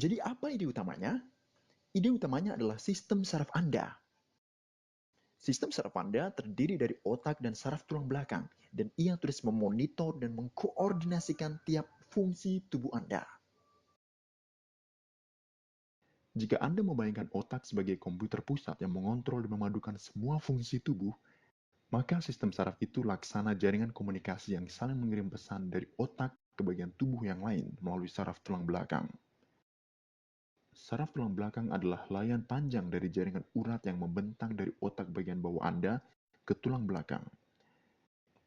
Jadi apa ide utamanya? Ide utamanya adalah sistem saraf Anda. Sistem saraf Anda terdiri dari otak dan saraf tulang belakang, dan ia terus memonitor dan mengkoordinasikan tiap fungsi tubuh Anda. Jika Anda membayangkan otak sebagai komputer pusat yang mengontrol dan memadukan semua fungsi tubuh, maka sistem saraf itu laksana jaringan komunikasi yang saling mengirim pesan dari otak ke bagian tubuh yang lain melalui saraf tulang belakang. Saraf tulang belakang adalah layan panjang dari jaringan urat yang membentang dari otak bagian bawah Anda ke tulang belakang.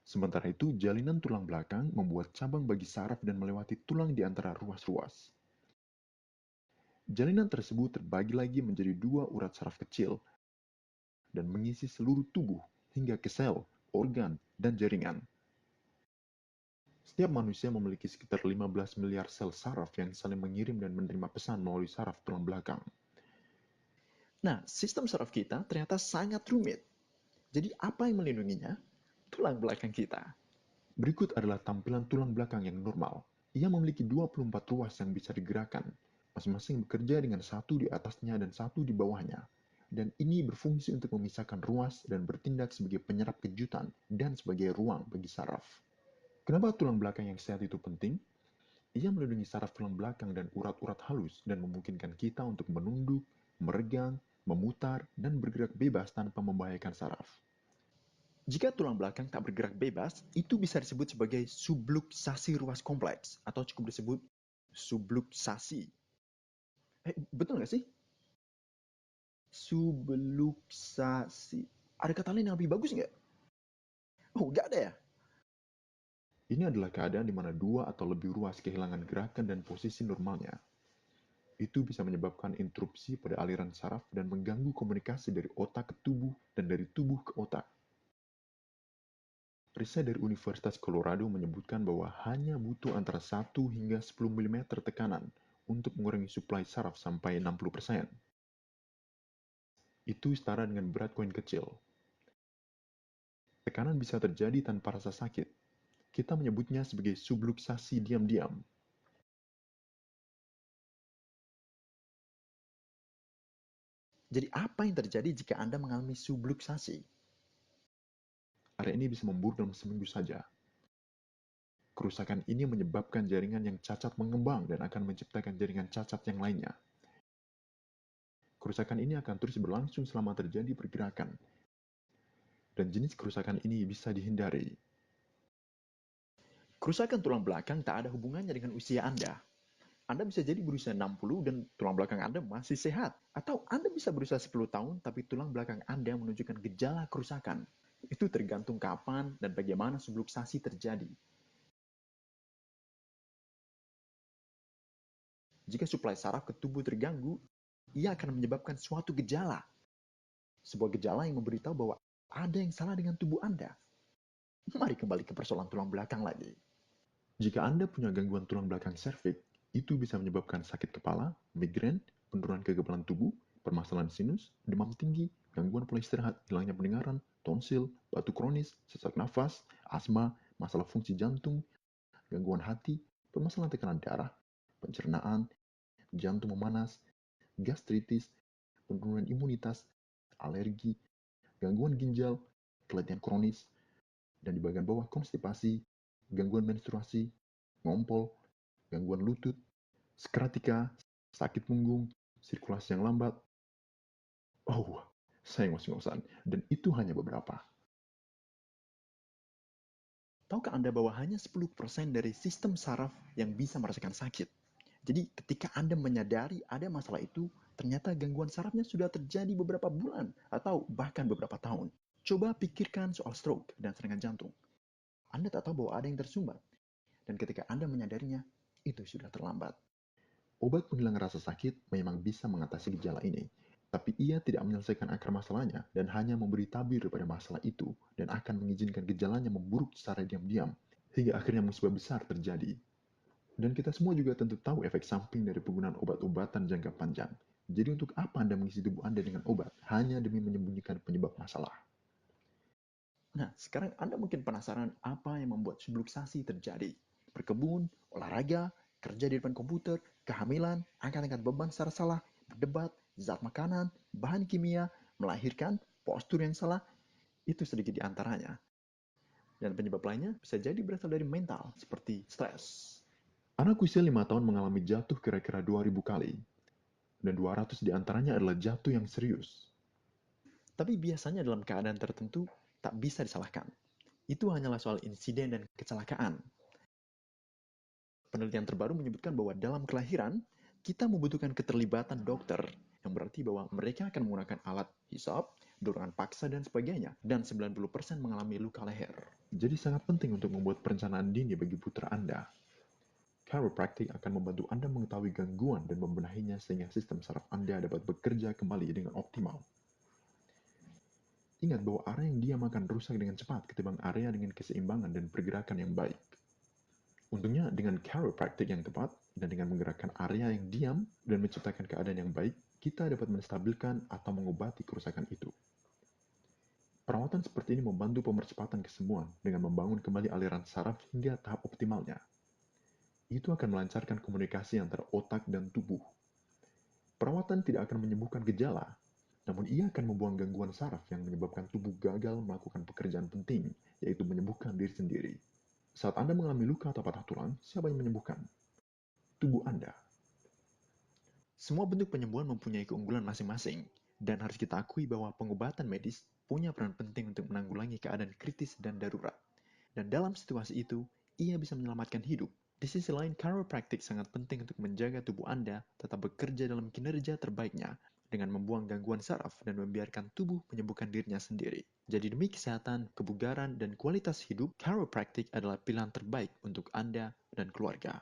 Sementara itu, jalinan tulang belakang membuat cabang bagi saraf dan melewati tulang di antara ruas-ruas. Jalinan tersebut terbagi lagi menjadi dua urat saraf kecil dan mengisi seluruh tubuh hingga ke sel, organ, dan jaringan. Setiap manusia memiliki sekitar 15 miliar sel saraf yang saling mengirim dan menerima pesan melalui saraf tulang belakang. Nah, sistem saraf kita ternyata sangat rumit. Jadi apa yang melindunginya? Tulang belakang kita. Berikut adalah tampilan tulang belakang yang normal. Ia memiliki 24 ruas yang bisa digerakkan, masing-masing bekerja dengan satu di atasnya dan satu di bawahnya. Dan ini berfungsi untuk memisahkan ruas dan bertindak sebagai penyerap kejutan dan sebagai ruang bagi saraf. Kenapa tulang belakang yang sehat itu penting? Ia melindungi saraf tulang belakang dan urat-urat halus dan memungkinkan kita untuk menunduk, meregang, memutar, dan bergerak bebas tanpa membahayakan saraf. Jika tulang belakang tak bergerak bebas, itu bisa disebut sebagai subluksasi ruas kompleks atau cukup disebut subluksasi. Betul nggak sih? Subluksasi. Ada kata lain yang lebih bagus nggak? Oh, nggak ada ya? Ini adalah keadaan di mana dua atau lebih ruas kehilangan gerakan dan posisi normalnya. Itu bisa menyebabkan interupsi pada aliran saraf dan mengganggu komunikasi dari otak ke tubuh dan dari tubuh ke otak. Riset dari Universitas Colorado menyebutkan bahwa hanya butuh antara 1 hingga 10 mm tekanan untuk mengurangi suplai saraf sampai 60%. Itu setara dengan berat koin kecil. Tekanan bisa terjadi tanpa rasa sakit. Kita menyebutnya sebagai subluksasi diam-diam. Jadi apa yang terjadi jika Anda mengalami subluksasi? Area ini bisa memburuk dalam seminggu saja. Kerusakan ini menyebabkan jaringan yang cacat mengembang dan akan menciptakan jaringan cacat yang lainnya. Kerusakan ini akan terus berlangsung selama terjadi pergerakan, dan jenis kerusakan ini bisa dihindari. Kerusakan tulang belakang tak ada hubungannya dengan usia Anda. Anda bisa jadi berusia 60 dan tulang belakang Anda masih sehat. Atau Anda bisa berusia 10 tahun tapi tulang belakang Anda menunjukkan gejala kerusakan. Itu tergantung kapan dan bagaimana subluksasi terjadi. Jika suplai saraf ke tubuh terganggu, ia akan menyebabkan suatu gejala. Sebuah gejala yang memberitahu bahwa ada yang salah dengan tubuh Anda. Mari kembali ke persoalan tulang belakang lagi. Jika Anda punya gangguan tulang belakang serviks, itu bisa menyebabkan sakit kepala, migrain, penurunan kekebalan tubuh, permasalahan sinus, demam tinggi, gangguan pola istirahat, hilangnya pendengaran, tonsil, batuk kronis, sesak nafas, asma, masalah fungsi jantung, gangguan hati, permasalahan tekanan darah, pencernaan, jantung memanas, gastritis, penurunan imunitas, alergi, gangguan ginjal, keletihan kronis, dan di bagian bawah konstipasi, gangguan menstruasi, ngompol, gangguan lutut, sciatica, sakit punggung, sirkulasi yang lambat. Oh, saya ngos-ngosan, dan itu hanya beberapa. Tahukah Anda bahwa hanya 10% dari sistem saraf yang bisa merasakan sakit? Jadi ketika Anda menyadari ada masalah itu, ternyata gangguan sarafnya sudah terjadi beberapa bulan atau bahkan beberapa tahun. Coba pikirkan soal stroke dan serangan jantung. Anda tak tahu bahwa ada yang tersumbat. Dan ketika Anda menyadarinya, itu sudah terlambat. Obat penghilang rasa sakit memang bisa mengatasi gejala ini, tapi ia tidak menyelesaikan akar masalahnya dan hanya memberi tabir pada masalah itu dan akan mengizinkan gejalanya memburuk secara diam-diam hingga akhirnya musibah besar terjadi. Dan kita semua juga tentu tahu efek samping dari penggunaan obat-obatan jangka panjang. Jadi untuk apa Anda mengisi tubuh Anda dengan obat hanya demi menyembunyikan penyebab masalah? Nah, sekarang Anda mungkin penasaran apa yang membuat subluksasi terjadi. Berkebun, olahraga, kerja di depan komputer, kehamilan, angkat-angkat beban secara salah, berdebat, zat makanan, bahan kimia, melahirkan, postur yang salah, itu sedikit di antaranya. Dan penyebab lainnya bisa jadi berasal dari mental, seperti stres. Anak usia 5 tahun mengalami jatuh kira-kira 2000 kali, dan 200 di antaranya adalah jatuh yang serius. Tapi biasanya dalam keadaan tertentu tak bisa disalahkan. Itu hanyalah soal insiden dan kecelakaan. Penelitian terbaru menyebutkan bahwa dalam kelahiran, kita membutuhkan keterlibatan dokter, yang berarti bahwa mereka akan menggunakan alat hisap, dorongan paksa, dan sebagainya, dan 90% mengalami luka leher. Jadi sangat penting untuk membuat perencanaan dini bagi putra Anda. Chiropractic akan membantu Anda mengetahui gangguan dan membenahinya sehingga sistem saraf Anda dapat bekerja kembali dengan optimal. Ingat bahwa area yang diam akan rusak dengan cepat ketimbang area dengan keseimbangan dan pergerakan yang baik. Untungnya dengan chiropractic yang tepat dan dengan menggerakkan area yang diam dan menciptakan keadaan yang baik, kita dapat menstabilkan atau mengobati kerusakan itu. Perawatan seperti ini membantu pemercepatan kesembuhan dengan membangun kembali aliran saraf hingga tahap optimalnya. Itu akan melancarkan komunikasi antara otak dan tubuh. Perawatan tidak akan menyembuhkan gejala, namun ia akan membuang gangguan saraf yang menyebabkan tubuh gagal melakukan pekerjaan penting, yaitu menyembuhkan diri sendiri. Saat Anda mengalami luka atau patah tulang, siapa yang menyembuhkan? Tubuh Anda. Semua bentuk penyembuhan mempunyai keunggulan masing-masing, dan harus kita akui bahwa pengobatan medis punya peran penting untuk menanggulangi keadaan kritis dan darurat. Dan dalam situasi itu, ia bisa menyelamatkan hidup. Di sisi lain, chiropractic sangat penting untuk menjaga tubuh Anda tetap bekerja dalam kinerja terbaiknya dengan membuang gangguan saraf dan membiarkan tubuh menyembuhkan dirinya sendiri. Jadi demi kesehatan, kebugaran, dan kualitas hidup, chiropractic adalah pilihan terbaik untuk Anda dan keluarga.